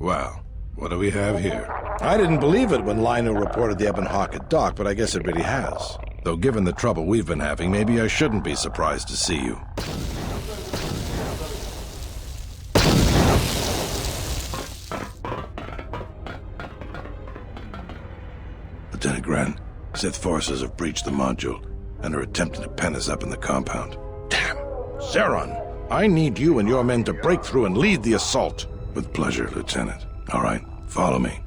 Well, what do we have here? I didn't believe it when Lino reported the Ebon Hawk at dock, but I guess it really has. Though given the trouble we've been having, maybe I shouldn't be surprised to see you. Lieutenant Grant, Sith forces have breached the module and are attempting to pen us up in the compound. Damn! Zeron, I need you and your men to break through and lead the assault. With pleasure, Lieutenant. All right, follow me.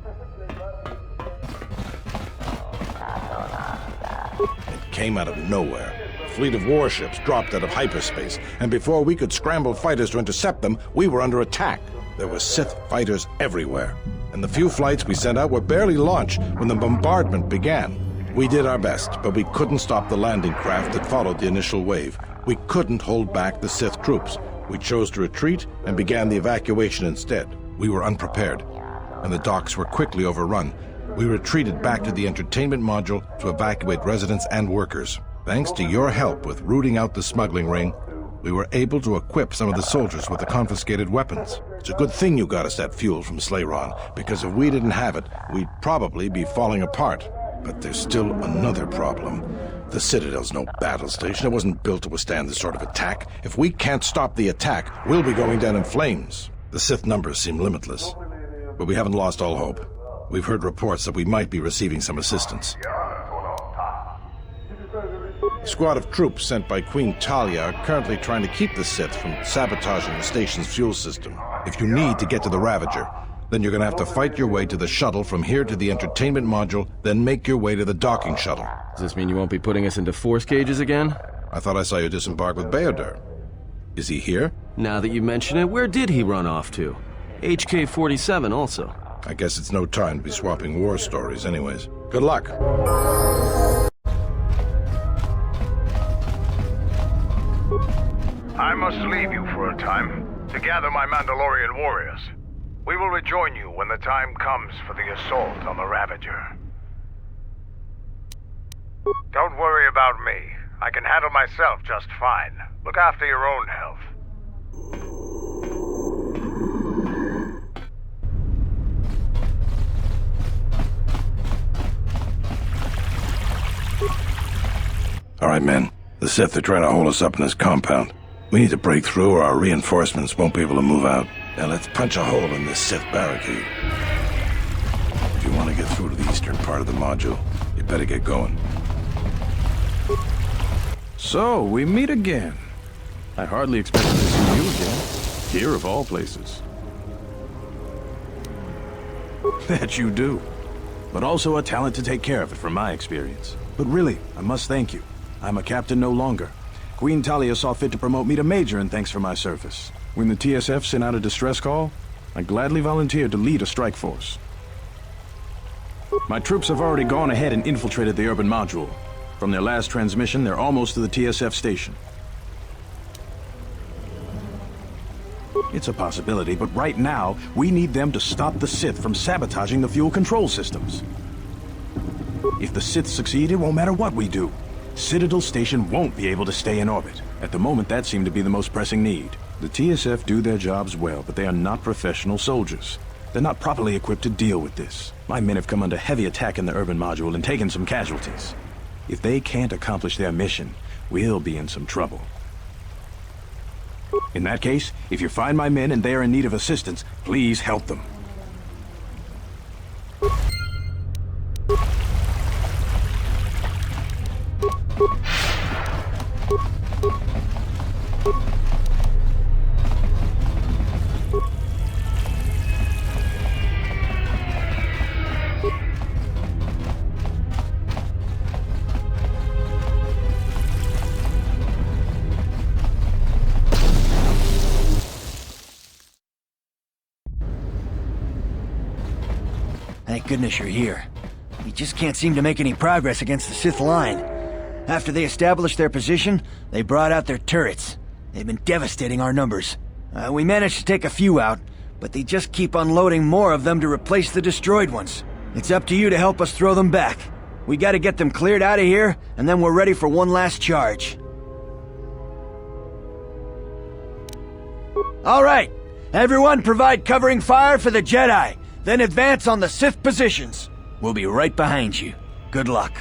It came out of nowhere. A fleet of warships dropped out of hyperspace, and before we could scramble fighters to intercept them, we were under attack. There were Sith fighters everywhere, and the few flights we sent out were barely launched when the bombardment began. We did our best, but we couldn't stop the landing craft that followed the initial wave. We couldn't hold back the Sith troops. We chose to retreat and began the evacuation instead. We were unprepared, and the docks were quickly overrun. We retreated back to the entertainment module to evacuate residents and workers. Thanks to your help with rooting out the smuggling ring, we were able to equip some of the soldiers with the confiscated weapons. It's a good thing you got us that fuel from Slayron, because if we didn't have it, we'd probably be falling apart. But there's still another problem. The Citadel's no battle station. It wasn't built to withstand this sort of attack. If we can't stop the attack, we'll be going down in flames. The Sith numbers seem limitless, but we haven't lost all hope. We've heard reports that we might be receiving some assistance. A squad of troops sent by Queen Talia are currently trying to keep the Sith from sabotaging the station's fuel system. If you need to get to the Ravager, then you're going to have to fight your way to the shuttle from here to the entertainment module, then make your way to the docking shuttle. Does this mean you won't be putting us into force cages again? I thought I saw you disembark with Beodur. Is he here? Now that you mention it, where did he run off to? HK-47 also. I guess it's no time to be swapping war stories anyways. Good luck. I must leave you for a time to gather my Mandalorian warriors. We will rejoin you when the time comes for the assault on the Ravager. Don't worry about me. I can handle myself just fine. Look after your own health. All right, men. The Sith are trying to hold us up in this compound. We need to break through or our reinforcements won't be able to move out. Now let's punch a hole in this Sith barricade. If you want to get through to the eastern part of the module, you better get going. So, we meet again. I hardly expected to see you again. Here of all places. That you do. But also a talent to take care of it from my experience. But really, I must thank you. I'm a captain no longer. Queen Talia saw fit to promote me to major in thanks for my service. When the TSF sent out a distress call, I gladly volunteered to lead a strike force. My troops have already gone ahead and infiltrated the urban module. From their last transmission, they're almost to the TSF station. It's a possibility, but right now, we need them to stop the Sith from sabotaging the fuel control systems. If the Sith succeed, it won't matter what we do. Citadel Station won't be able to stay in orbit. At the moment, that seemed to be the most pressing need. The TSF do their jobs well, but they are not professional soldiers. They're not properly equipped to deal with this. My men have come under heavy attack in the urban module and taken some casualties. If they can't accomplish their mission, we'll be in some trouble. In that case, if you find my men and they are in need of assistance, please help them. Thank goodness you're here. We just can't seem to make any progress against the Sith line. After they established their position, they brought out their turrets. They've been devastating our numbers. We managed to take a few out, but they just keep unloading more of them to replace the destroyed ones. It's up to you to help us throw them back. We gotta get them cleared out of here, and then we're ready for one last charge. All right, everyone provide covering fire for the Jedi, then advance on the Sith positions. We'll be right behind you. Good luck.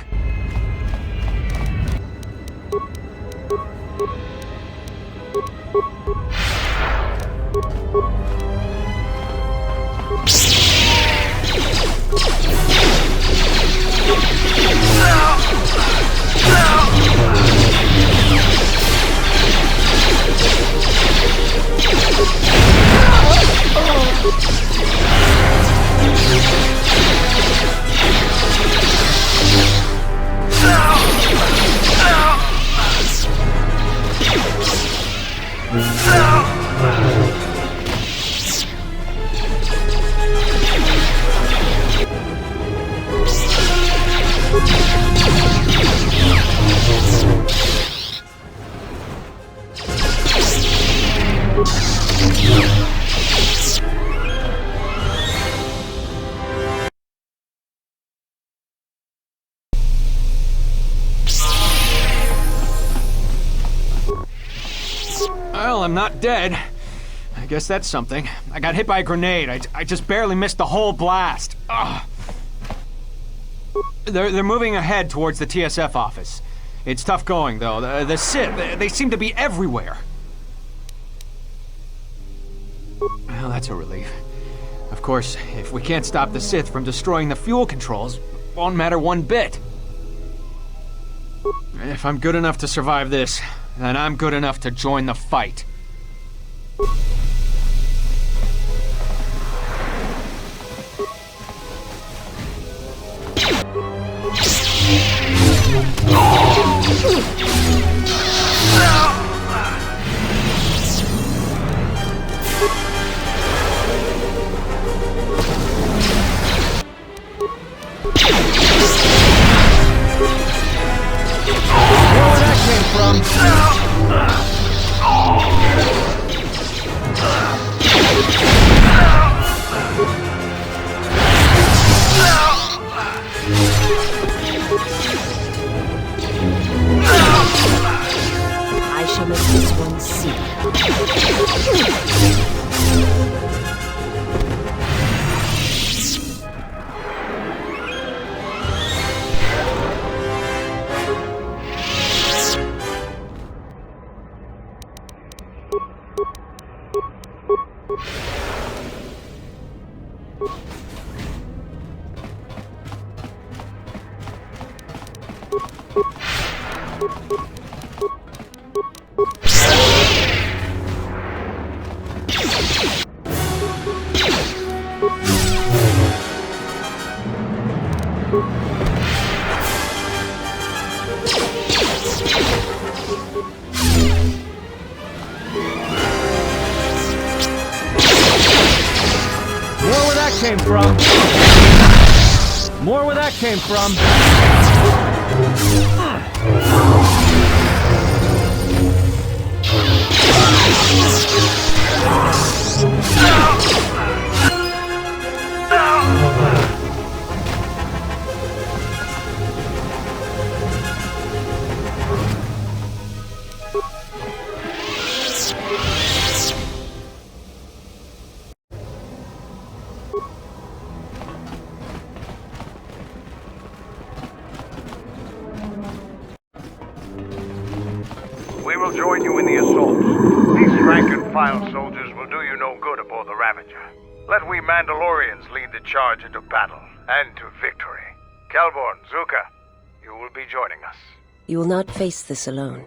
Well, I'm not dead. I guess that's something. I got hit by a grenade. I just barely missed the whole blast. Ugh. They're moving ahead towards the TSF office. It's tough going, though. The Sith, they seem to be everywhere. Well, that's a relief. Of course, if we can't stop the Sith from destroying the fuel controls, it won't matter one bit. If I'm good enough to survive this, then I'm good enough to join the fight. I shall make this one see. Came from. More where that came from. We will join you in the assault. These rank-and-file soldiers will do you no good aboard the Ravager. Let we Mandalorians lead the charge into battle and to victory. Kelborn, Zuka, you will be joining us. You will not face this alone.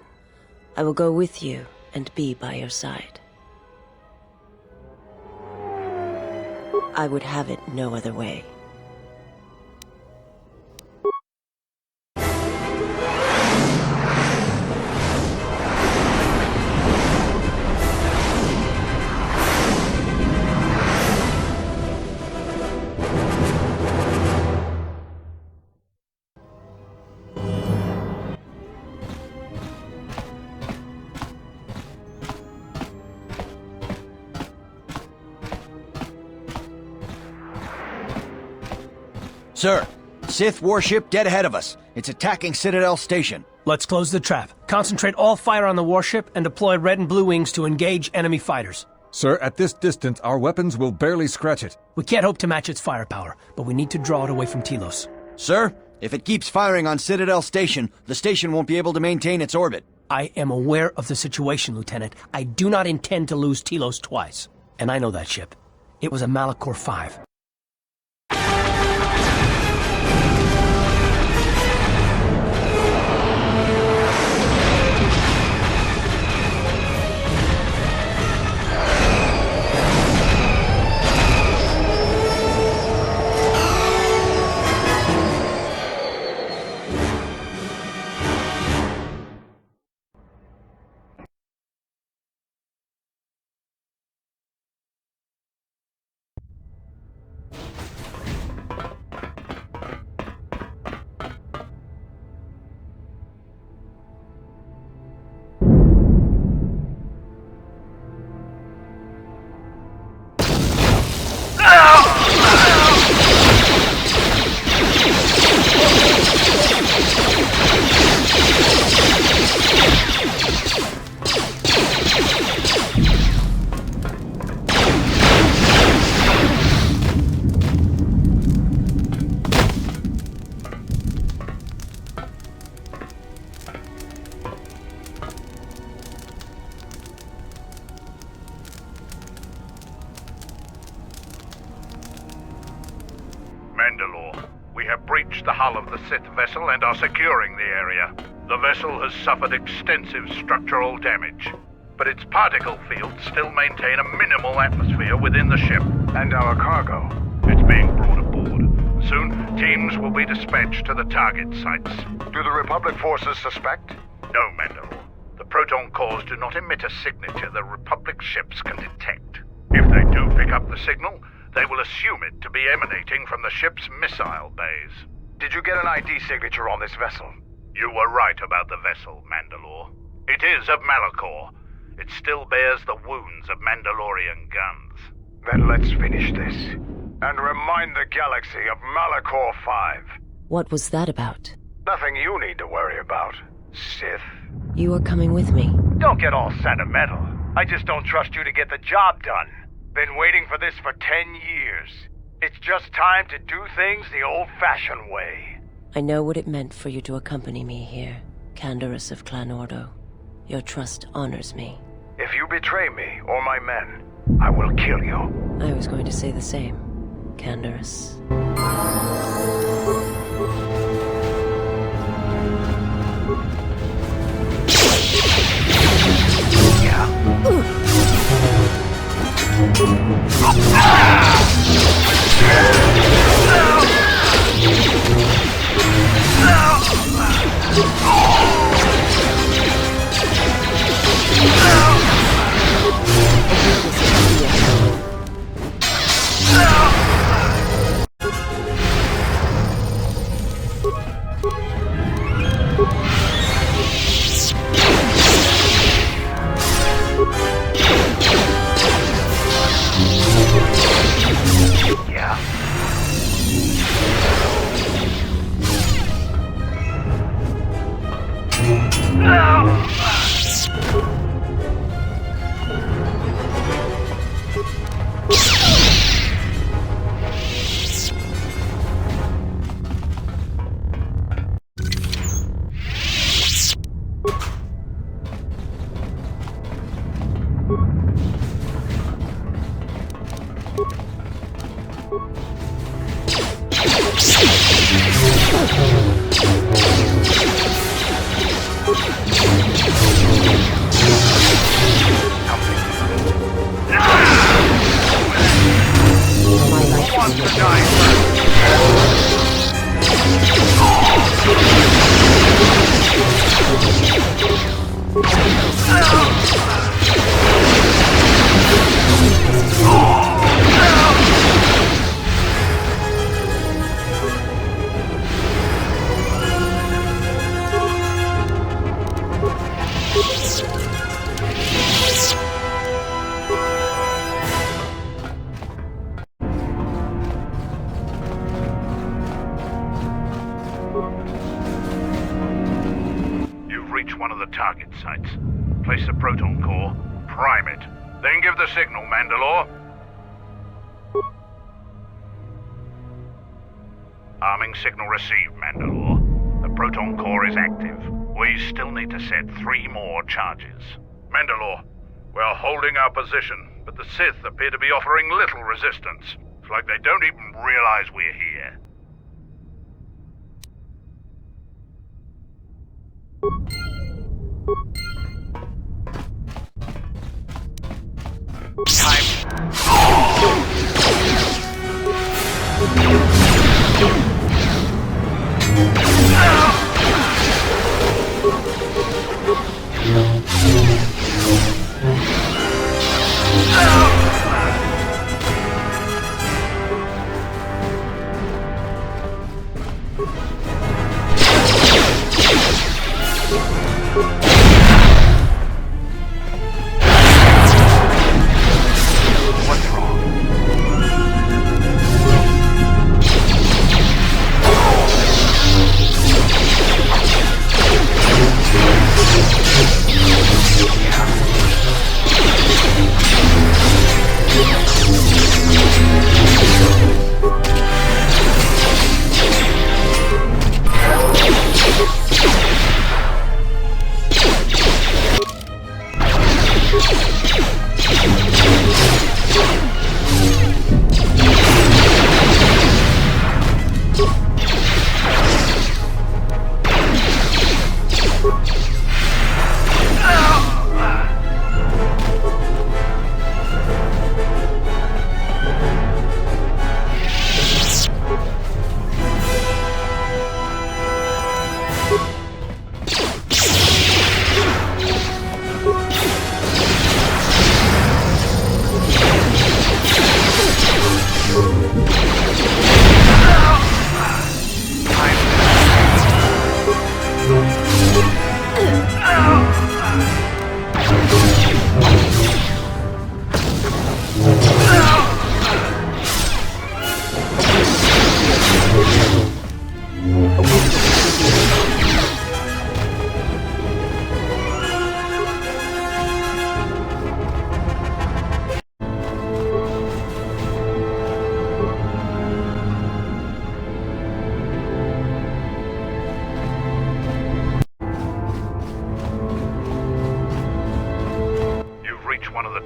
I will go with you and be by your side. I would have it no other way. Sir, Sith warship dead ahead of us. It's attacking Citadel Station. Let's close the trap. Concentrate all fire on the warship and deploy red and blue wings to engage enemy fighters. Sir, at this distance, our weapons will barely scratch it. We can't hope to match its firepower, but we need to draw it away from Telos. Sir, if it keeps firing on Citadel Station, the station won't be able to maintain its orbit. I am aware of the situation, Lieutenant. I do not intend to lose Telos twice. And I know that ship. It was a Malachor 5. We have breached the hull of the Sith vessel and are securing the area. The vessel has suffered extensive structural damage, but its particle fields still maintain a minimal atmosphere within the ship. And our cargo? It's being brought aboard. Soon, teams will be dispatched to the target sites. Do the Republic forces suspect? No, Mandalore. The proton cores do not emit a signature the Republic ships can detect. If they do pick up the signal, they will assume it to be emanating from the ship's missile bays. Did you get an ID signature on this vessel? You were right about the vessel, Mandalore. It is of Malachor. It still bears the wounds of Mandalorian guns. Then let's finish this, and remind the galaxy of Malachor 5. What was that about? Nothing you need to worry about, Sith. You are coming with me. Don't get all sentimental. I just don't trust you to get the job done. Been waiting for this for 10 years. It's just time to do things the old-fashioned way. I know what it meant for you to accompany me here, Canderous of Clan Ordo. Your trust honors me. If you betray me or my men, I will kill you. I was going to say the same, Canderous. You've reached one of the target sites. Place the proton core, prime it, then give the signal, Mandalore. Arming signal received, Mandalore. The proton core is active. We still need to set 3 more charges. Mandalore, we're holding our position, but the Sith appear to be offering little resistance. It's like they don't even realize we're here.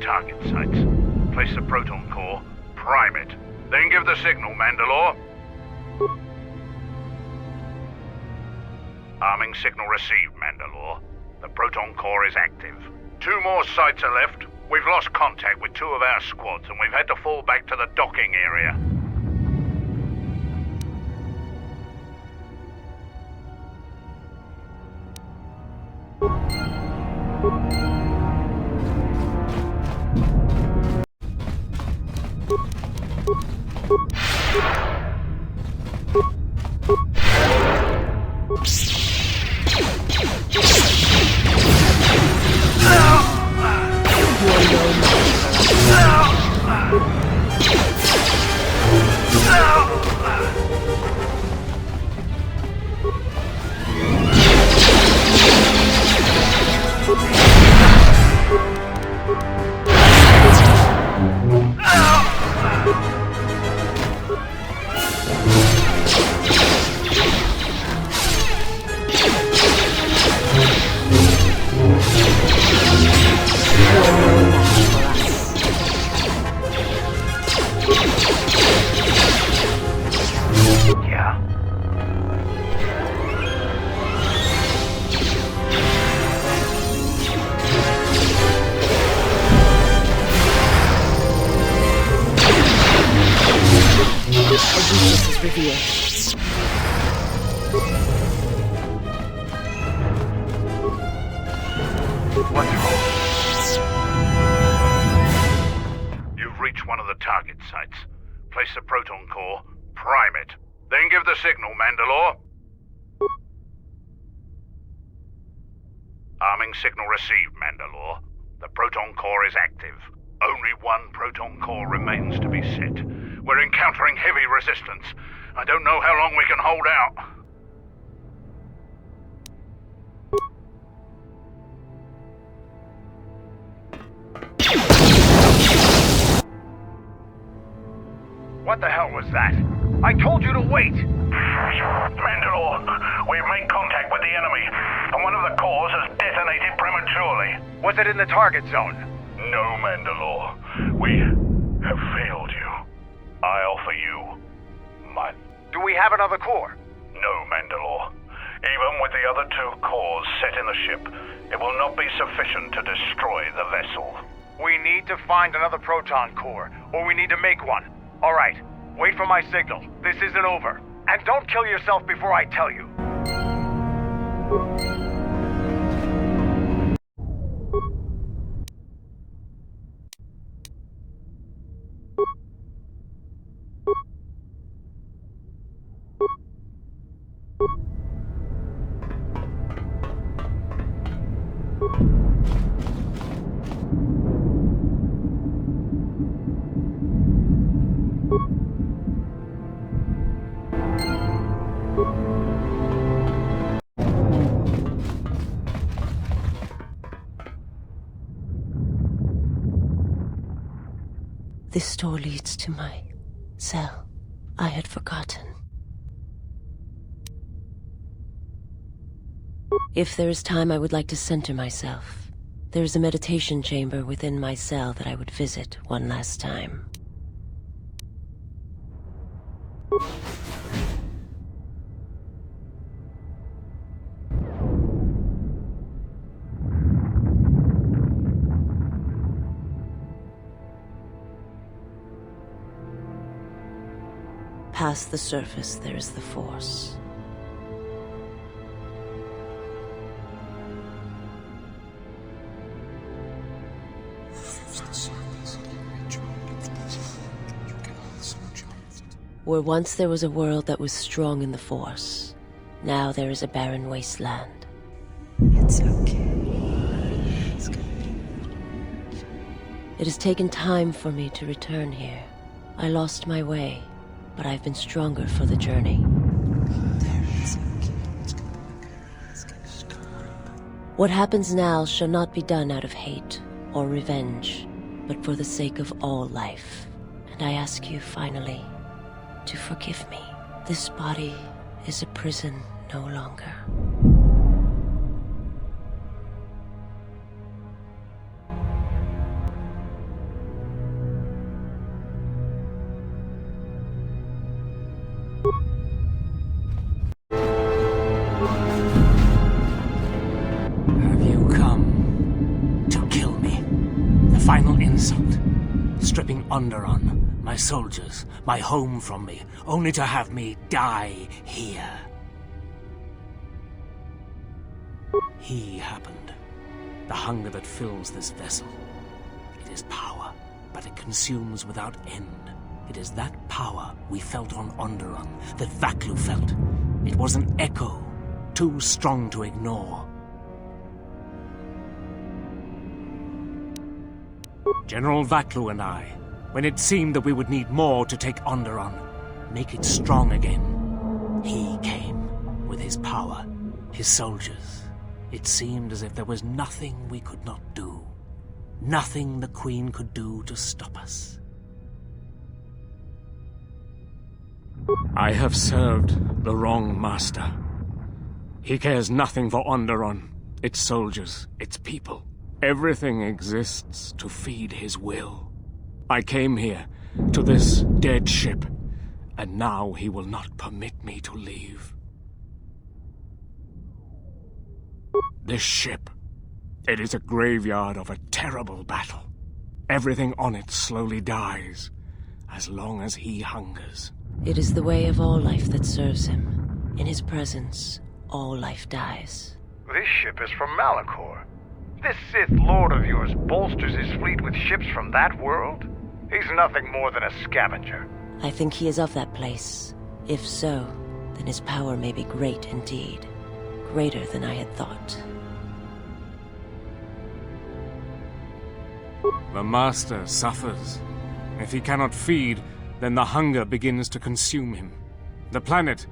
Target sites. Place the proton core, prime it, then give the signal, Mandalore. Arming signal received, Mandalore. The proton core is active. 2 more sites are left. We've lost contact with 2 of our squads and we've had to fall back to the docking area. You've reached one of the target sites. Place the proton core, prime it, then give the signal, Mandalore. Arming signal received, Mandalore. The proton core is active. Only 1 proton core remains to be set. We're encountering heavy resistance. I don't know how long we can hold out. 'Odysseus is with you. What? You've reached one of the target sites. Place the proton core, prime it, then give the signal, Mandalore. Arming signal received, Mandalore. The proton core is active. Only 1 proton core remains to be set. We're encountering heavy resistance. I don't know how long we can hold out. What the hell was that? I told you to wait! Mandalore, we've made contact with the enemy, and one of the cores has detonated prematurely. Was it in the target zone? No, Mandalore. We have failed you. I offer you my... Do we have another core? No, Mandalore. Even with the other 2 cores set in the ship, it will not be sufficient to destroy the vessel. We need to find another proton core, or we need to make one. All right, wait for my signal. This isn't over. And don't kill yourself before I tell you. This door leads to my cell. I had forgotten. If there is time, I would like to center myself. There is a meditation chamber within my cell that I would visit one last time. Past the surface, there is the Force. Where once there was a world that was strong in the Force, now there is a barren wasteland. It's okay. It has taken time for me to return here. I lost my way, but I've been stronger for the journey. What happens now shall not be done out of hate or revenge, but for the sake of all life. And I ask you, finally, to forgive me. This body is a prison no longer. Have you come to kill me? The final insult. Stripping Onderon, my soldiers, my home from me, only to have me die here. He happened. The hunger that fills this vessel. It is power, but it consumes without end. It is that power we felt on Onderon, that Vaklu felt. It was an echo, too strong to ignore. General Vaklu and I, when it seemed that we would need more to take Onderon, make it strong again, he came with his power, his soldiers. It seemed as if there was nothing we could not do, nothing the Queen could do to stop us. I have served the wrong master. He cares nothing for Onderon, its soldiers, its people. Everything exists to feed his will. I came here, to this dead ship, and now he will not permit me to leave. This ship, it is a graveyard of a terrible battle. Everything on it slowly dies, as long as he hungers. It is the way of all life that serves him. In his presence, all life dies. This ship is from Malachor. This Sith Lord of yours bolsters his fleet with ships from that world? He's nothing more than a scavenger. I think he is of that place. If so, then his power may be great indeed. Greater than I had thought. The Master suffers. If he cannot feed, then the hunger begins to consume him. The planet,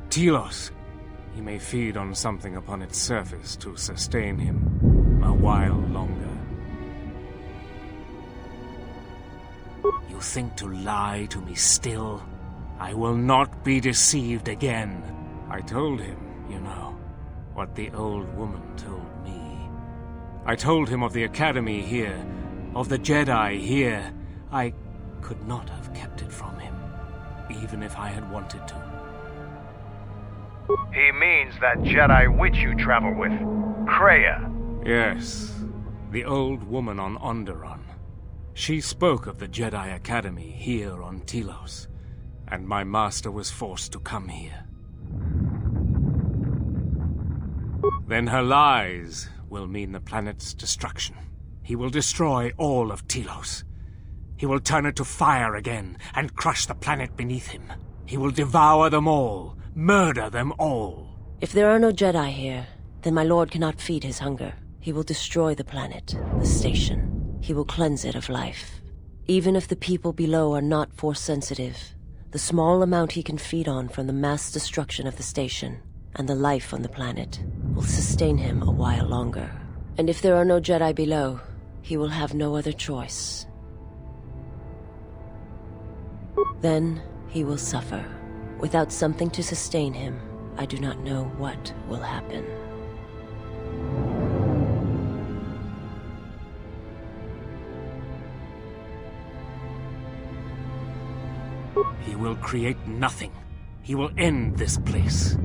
Telos, he may feed on something upon its surface to sustain him a while longer. You think to lie to me still? I will not be deceived again. I told him, you know, what the old woman told me. I told him of the Academy here, of the Jedi here. I could not have kept it from him, even if I had wanted to. He means that Jedi witch you travel with, Kreia. Yes, the old woman on Onderon. She spoke of the Jedi Academy here on Telos, and my master was forced to come here. Then her lies will mean the planet's destruction. He will destroy all of Telos. He will turn it to fire again and crush the planet beneath him. He will devour them all, murder them all. If there are no Jedi here, then my lord cannot feed his hunger. He will destroy the planet, the station. He will cleanse it of life. Even if the people below are not Force-sensitive, the small amount he can feed on from the mass destruction of the station and the life on the planet will sustain him a while longer. And if there are no Jedi below, he will have no other choice. Then he will suffer. Without something to sustain him, I do not know what will happen. He will create nothing. He will end this place.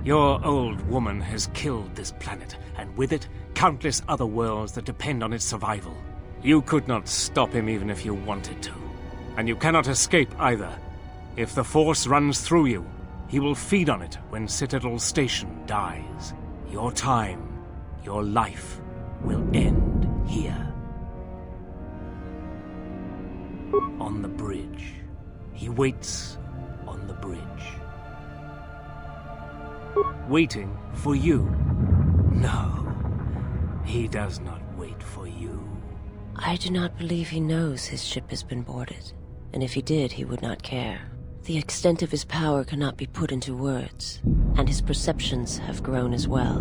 Your old woman has killed this planet, and with it, countless other worlds that depend on its survival. You could not stop him even if you wanted to. And you cannot escape either. If the Force runs through you, he will feed on it when Citadel Station dies. Your time, your life, will end here. On the bridge. He waits on the bridge. Waiting for you. No, he does not wait for you. I do not believe he knows his ship has been boarded. And if he did, he would not care. The extent of his power cannot be put into words, and his perceptions have grown as well.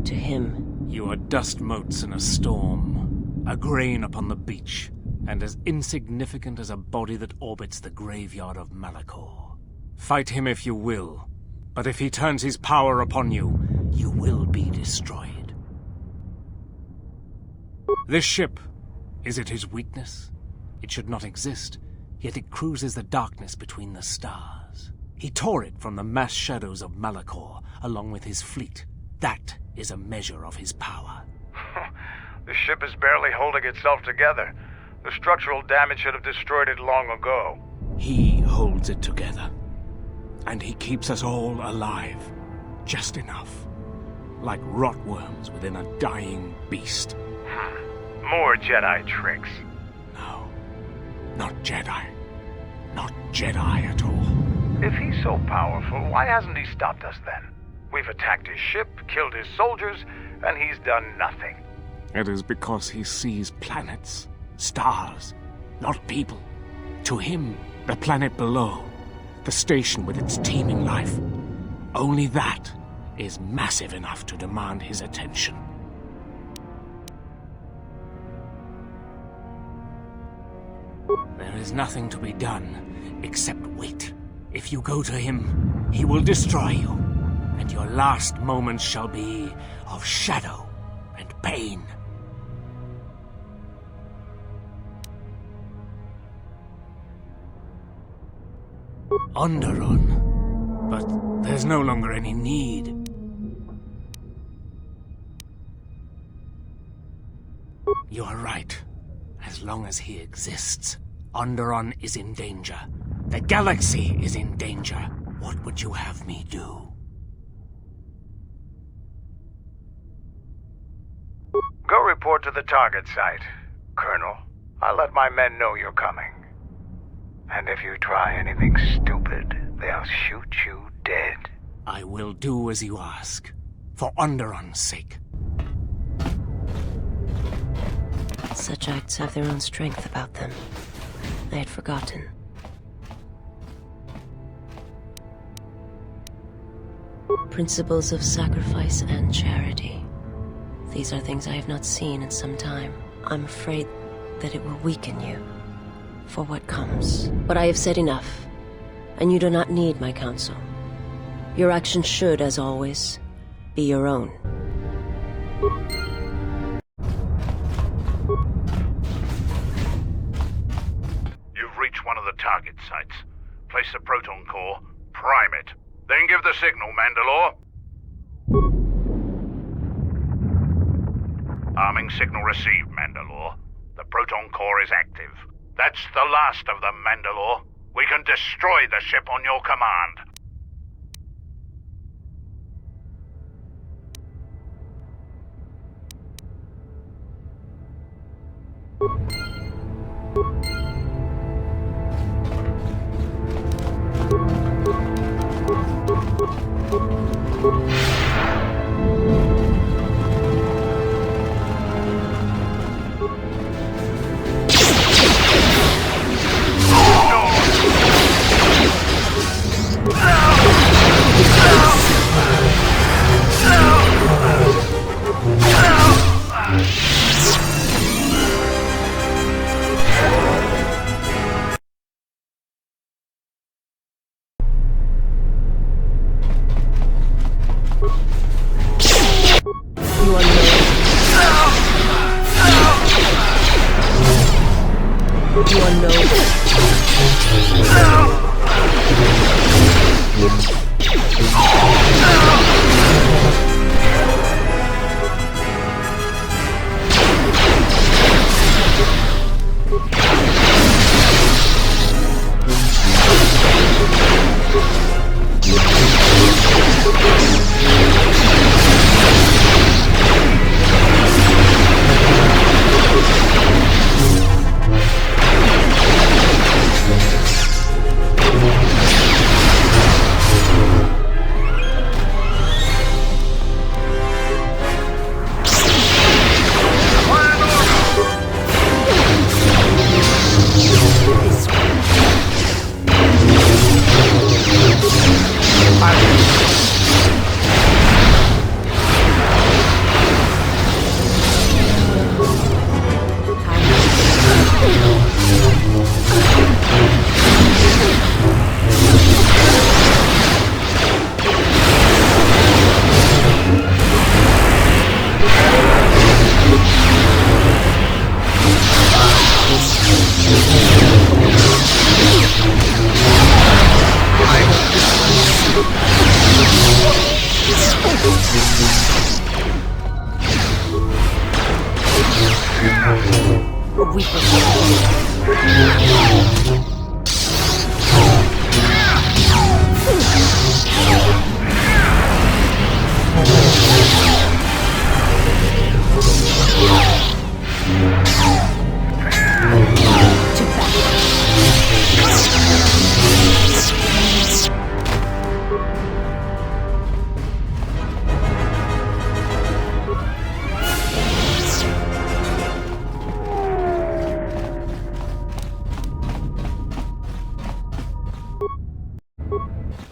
To him, you are dust motes in a storm, a grain upon the beach, and as insignificant as a body that orbits the graveyard of Malachor. Fight him if you will, but if he turns his power upon you, you will be destroyed. This ship, is it his weakness? It should not exist. Yet it cruises the darkness between the stars. He tore it from the mass shadows of Malachor, along with his fleet. That is a measure of his power. The ship is barely holding itself together. The structural damage should have destroyed it long ago. He holds it together. And he keeps us all alive. Just enough. Like rotworms within a dying beast. More Jedi tricks. No. Not Jedi. Not Jedi at all. If he's so powerful, why hasn't he stopped us then? We've attacked his ship, killed his soldiers, and he's done nothing. It is because he sees planets, stars, not people. To him, the planet below, the station with its teeming life, only that is massive enough to demand his attention. There is nothing to be done except wait. If you go to him, he will destroy you, and your last moments shall be of shadow and pain. Onderon, but there's no longer any need. You are right. As long as he exists, Onderon is in danger. The galaxy is in danger. What would you have me do? Go report to the target site, Colonel. I'll let my men know you're coming. And if you try anything stupid, they'll shoot you dead. I will do as you ask, for Onderon's sake. Such acts have their own strength about them. I had forgotten. Principles of sacrifice and charity. These are things I have not seen in some time. I'm afraid that it will weaken you. for what comes. But I have said enough, and you do not need my counsel. Your actions should, as always, be your own. You've reached one of the target sites. Place the proton core, prime it, then give the signal, Mandalore. Arming signal received, Mandalore. The proton core is active. That's the last of them, Mandalore. We can destroy the ship on your command.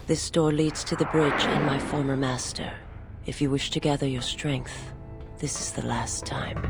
This door leads to the bridge and my former master. If you wish to gather your strength, this is the last time.